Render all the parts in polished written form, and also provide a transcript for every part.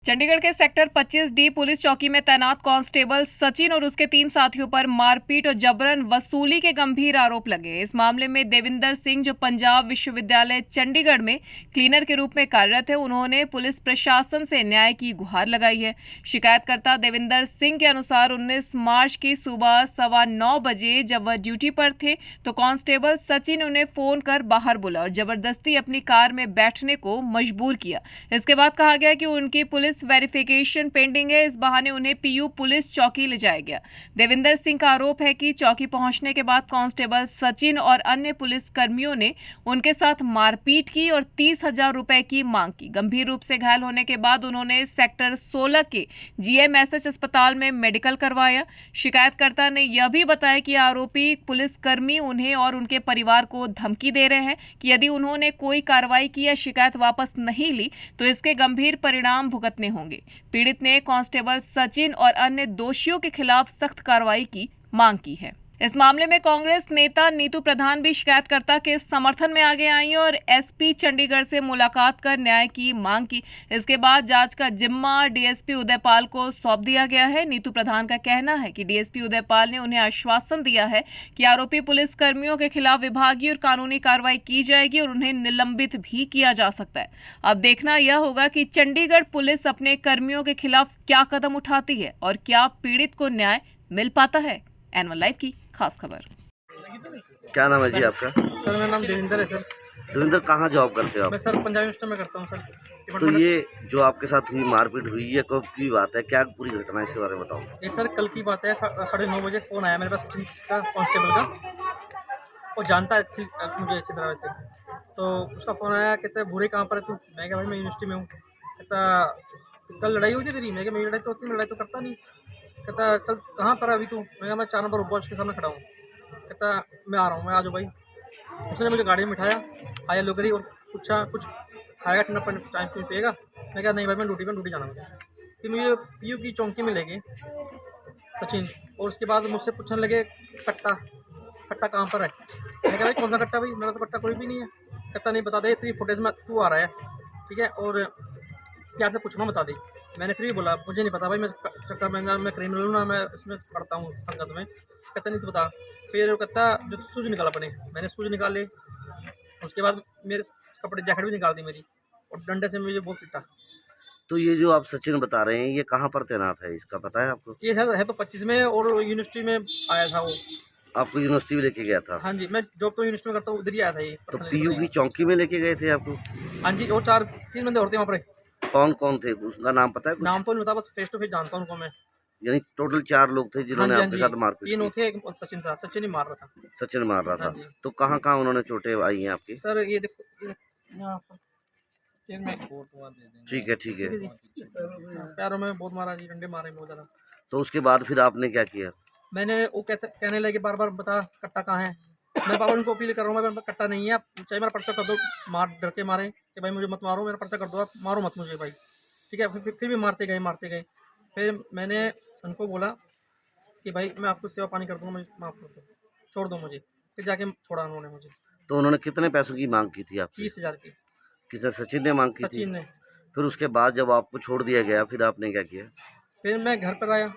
चंडीगढ़ के sector 25D police चौकी में तैनात कांस्टेबल सचिन और उसके 3 साथियों पर मारपीट और जबरन वसूली के गंभीर आरोप लगे। इस मामले में देविंदर सिंह, जो पंजाब विश्वविद्यालय चंडीगढ़ में क्लीनर के रूप में कार्यरत है, उन्होंने पुलिस प्रशासन से न्याय की गुहार लगाई है। शिकायतकर्ता देविंदर सिंह के अनुसार 19 मार्च की सुबह 9:15 बजे जब वह ड्यूटी पर थे तो कांस्टेबल सचिन ने उन्हें फोन कर बाहर बुला और जबरदस्ती अपनी कार में बैठने को मजबूर किया। इसके बाद कहा गया कि उनकी पुलिस वेरिफिकेशन पेंडिंग है। इस बहाने उन्हें पीयू पुलिस चौकी ले जाया गया। देविंदर सिंह का आरोप है कि चौकी पहुंचने के बाद कांस्टेबल सचिन और अन्य पुलिस कर्मियों ने उनके साथ मारपीट की और 30,000 रुपए की मांग की। गंभीर रूप से घायल होने के बाद उन्होंने सेक्टर 16 के जीएमएसएच अस्पताल में मेडिकल करवाया। शिकायतकर्ता ने यह भी बताया कि आरोपी पुलिसकर्मी उन्हें और उनके परिवार को धमकी दे रहे हैं कि यदि उन्होंने कोई कार्रवाई की या शिकायत वापस नहीं ली तो इसके गंभीर परिणाम भुगतने होंगे। पीड़ित ने कांस्टेबल सचिन और अन्य दोषियों के खिलाफ सख्त कार्रवाई की मांग की है। इस मामले में कांग्रेस नेता नीतू प्रधान भी शिकायतकर्ता के समर्थन में आगे आई और एसपी चंडीगढ़ से मुलाकात कर न्याय की मांग की। इसके बाद जांच का जिम्मा डीएसपी उदयपाल को सौंप दिया गया है। नीतू प्रधान का कहना है कि डीएसपी उदयपाल ने उन्हें आश्वासन दिया है कि आरोपी पुलिसकर्मियों के खिलाफ विभागीय और कानूनी कार्रवाई की जाएगी और उन्हें निलंबित भी किया जा सकता है। अब देखना यह होगा कि चंडीगढ़ पुलिस अपने कर्मियों के खिलाफ क्या कदम उठाती है और क्या पीड़ित को न्याय मिल पाता है। N1 लाइव की खास खबर। क्या नाम है जी आपका? सर मेरा नाम देविंदर है सर। देविंदर, कहाँ जॉब करते हो आप? मैं सर पंजाब यूनिवर्सिटी में करता हूँ सर। तो ये जो आपके साथ हुई मारपीट हुई, ये कब की बात है? क्या पूरी घटना है, इसके बारे में बताओ। ये सर कल की बात है। 9:30 बजे फ़ोन आया मेरे पास सचिन का, कांस्टेबल का। वो जानता है मुझे अच्छी तरह से। तो उसका फ़ोन आया, कहता है भूरे कहाँ पर है तू? मैं क्या भाई मैं यूनिवर्सिटी में हूँ। कहता कल लड़ाई हुई थी तेरी? मैं क्या मेरी लड़ाई तो होती, लड़ाई तो करता नहीं। कहता चल कहाँ पर है अभी तू? मैं क्या मैं 4 नंबर बॉस के सामने खड़ा हूँ। कहता मैं आ रहा हूँ, मैं आ जाओ भाई। उसने मुझे गाड़ी में बिठाया, आया लोगरी और पूछा कुछ खाएगा ठंडा पानी टाइम पे पिएगा? मैं कहा नहीं भाई मैं ड्यूटी जाना मुझे। फिर मुझे पीयू की चौकी में ले गए सचिन, और उसके बाद मुझसे पूछने लगे कट्टा कट्टा कहाँ पर है? मैं कहा भाई कौन सा कट्टा भाई, मेरा तो कट्टा कोई भी नहीं है। कहता नहीं बता दे, तेरी फुटेज में तू आ रहा है ठीक है, और प्यार से पूछना बता दे। मैंने फिर भी बोला मुझे नहीं पता भाई, मैं चक्कर मैं क्रिमिनल हूँ ना, मैं इसमें पढ़ता हूँ संगत में। कहता नहीं तो बता। फिर वो कहता जो सूज निकाल अपने। मैंने सूज निकाले, उसके बाद मेरे कपड़े जैकेट भी निकाल दी मेरी, और डंडे से मुझे बहुत पीटा। तो ये जो आप सचिन बता रहे हैं, ये कहाँ पर तैनात है, इसका पता है आपको? ये है तो 25 में, और यूनिवर्सिटी में आया था वो। आपको यूनिवर्सिटी में लेके गया था? हाँ जी, मैं जॉब तो यूनिवर्सिटी में करता हूँ, उधर ही आया था ये। तो पीयू की चौकी में लेके गए थे आपको? हाँ जी, और 3 बंदे और थे वहाँ पर। कौन कौन थे, उसका नाम पता है कुछ? नाम तो नहीं पता, बस फेस टू फेस जानता हूँ उनको मैं। यानी टोटल 4 लोग थे जिन्होंने आपके साथ मारपीट 3 की? थे, एक सचिन था, सचिन ही मार रहा था। सचिन मार रहा हाँ था। जी। तो कहाँ कहाँ उन्होंने चोटें आई हैं आपकी? सर ये देखो यहाँ पर सिर में, ठीक है, ठीक है। पैरों में बहुत मारा जी, डंडे मारे बहुत ज़्यादा। तो उसके बाद फिर आपने क्या किया? मैंने वो कहने लगे बार बार बता कट्टा कहाँ है। मैं बाबा उनको अपील कर रहा हूँ, मैं कट्टा नहीं है, आप चाहे मेरा पर्चा कर दो। डर के मारे कि भाई मुझे मत मारो, मेरा पर्चा कर दो, आप मारो मत मुझे भाई ठीक है। फिर भी मारते गए। फिर मैंने उनको बोला कि भाई मैं आपको सेवा पानी कर दूँगा, मुझे माफ़ कर दो, छोड़ दो मुझे। फिर जाके छोड़ा उन्होंने मुझे। तो उन्होंने कितने पैसों की मांग की थी आपसे? 30,000 की। किसे, सचिन ने मांग की थी? सचिन ने। फिर उसके बाद जब आपको छोड़ दिया गया, फिर आपने क्या किया? फिर मैं घर पर आया,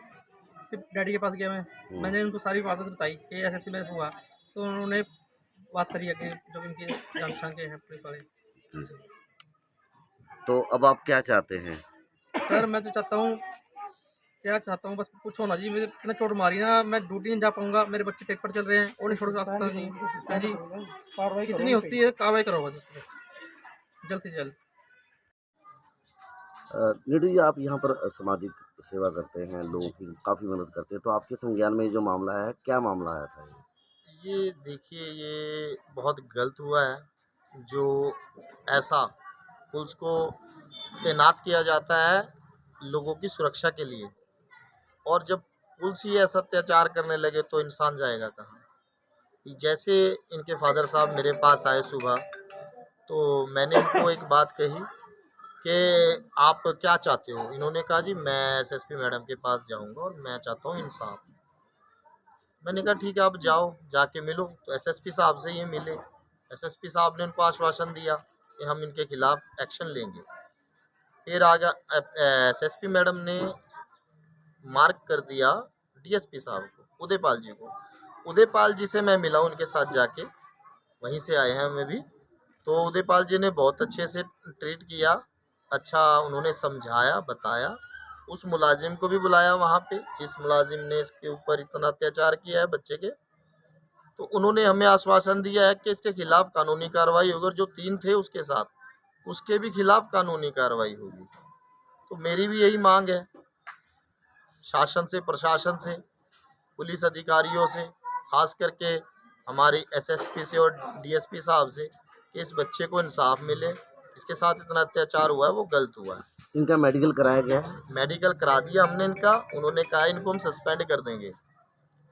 फिर डैडी के पास गया मैंने उनको सारी बातें बताई कि ऐसे मेरे हुआ। तो उन्होंने बात करी है कि जो इनके जान पहचान के हैं पुलिस वाले। तो अब आप क्या चाहते हैं? सर मैं तो चाहता हूँ, क्या चाहता हूँ, बस पूछो ना जी, मुझे इतना चोट मारी ना, मैं ड्यूटी नहीं जा पाऊंगा, मेरे बच्चे पेपर चल रहे हैं और नहीं छोड़ सकता जी। हाँ जी, कार्रवाई कितनी होती है, कार्रवाई करो बस इस पर जल्द से जल्द। नीडू जी, आप यहाँ पर सामाजिक सेवा करते हैं, लोगों की काफ़ी मदद करते हैं, तो आपके संज्ञान में ये जो मामला है, क्या मामला आया था ये देखिए, ये बहुत गलत हुआ है जो ऐसा पुलिस को तैनात किया जाता है लोगों की सुरक्षा के लिए, और जब पुलिस ही ऐसा अत्याचार करने लगे तो इंसान जाएगा कहाँ। जैसे इनके फादर साहब मेरे पास आए सुबह, तो मैंने इनको एक बात कही कि आप क्या चाहते हो। इन्होंने कहा जी मैं एसएसपी मैडम के पास जाऊंगा और मैं चाहता हूँ इंसाफ। मैंने कहा ठीक है आप जाओ, जाके मिलो। तो एसएसपी साहब से ये मिले। एसएसपी साहब ने उनको आश्वासन दिया कि हम इनके खिलाफ एक्शन लेंगे। फिर आगे एसएसपी मैडम ने मार्क कर दिया डीएसपी साहब को, उदयपाल जी को। उदयपाल जी से मैं मिला उनके साथ जाके, वहीं से आए हैं हमें भी। तो उदयपाल जी ने बहुत अच्छे से ट्रीट किया, अच्छा उन्होंने समझाया, बताया। उस मुलाजिम को भी बुलाया वहाँ पे, जिस मुलाजिम ने इसके ऊपर इतना अत्याचार किया है बच्चे के। तो उन्होंने हमें आश्वासन दिया है कि इसके खिलाफ कानूनी कार्रवाई होगी, और जो 3 थे उसके साथ, उसके भी खिलाफ कानूनी कार्रवाई होगी। तो मेरी भी यही मांग है शासन से, प्रशासन से, पुलिस अधिकारियों से, खास करके हमारी एसएसपी से और डीएसपी साहब से, कि इस बच्चे को इंसाफ मिले। इसके साथ इतना अत्याचार हुआ है वो गलत हुआ है। इनका मेडिकल कराया गया है? मेडिकल करा दिया हमने इनका, उन्होंने कहा इनको हम सस्पेंड कर देंगे,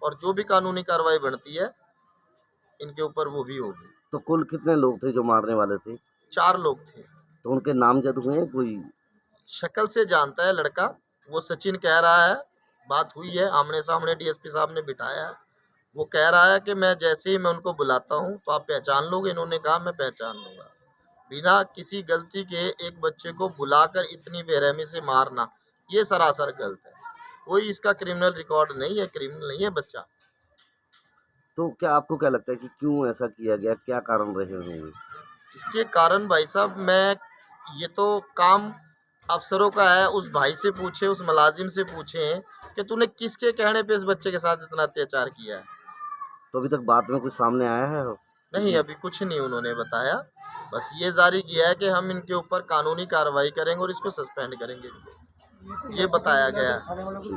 और जो भी कानूनी कार्रवाई बनती है इनके ऊपर वो भी होगी। तो कुल कितने लोग थे जो मारने वाले थे? 4 लोग थे। तो उनके नाम जद हुए हैं कोई? शक्ल से जानता है लड़का, वो सचिन कह रहा है, बात हुई है आमने सामने, डीएसपी साहब ने बिठाया है। वो कह रहा है कि मैं जैसे ही मैं उनको बुलाता हूँ तो आप पहचान लोगे। इन्होंने कहा मैं पहचान लूँगा। बिना किसी गलती के एक बच्चे को बुलाकर इतनी बेरहमी से मारना, ये सरासर गलत है। कोई इसका क्रिमिनल रिकॉर्ड नहीं है, क्रिमिनल नहीं है बच्चा। तो क्या आपको क्या लगता है कि क्यों ऐसा किया गया, क्या कारण रहे होंगे? इसके कारण भाई साहब, ये तो काम अफसरों का है। उस भाई से पूछे, उस मुलाजिम से पूछे कि तूने किसके कहने पे इस बच्चे के साथ इतना अत्याचार किया है। तो अभी तक बात में कुछ सामने आया है? नहीं, अभी कुछ नहीं उन्होंने बताया। बस ये जारी किया है कि हम इनके ऊपर कानूनी कार्रवाई करेंगे और इसको सस्पेंड करेंगे, ये बताया गया है। जी।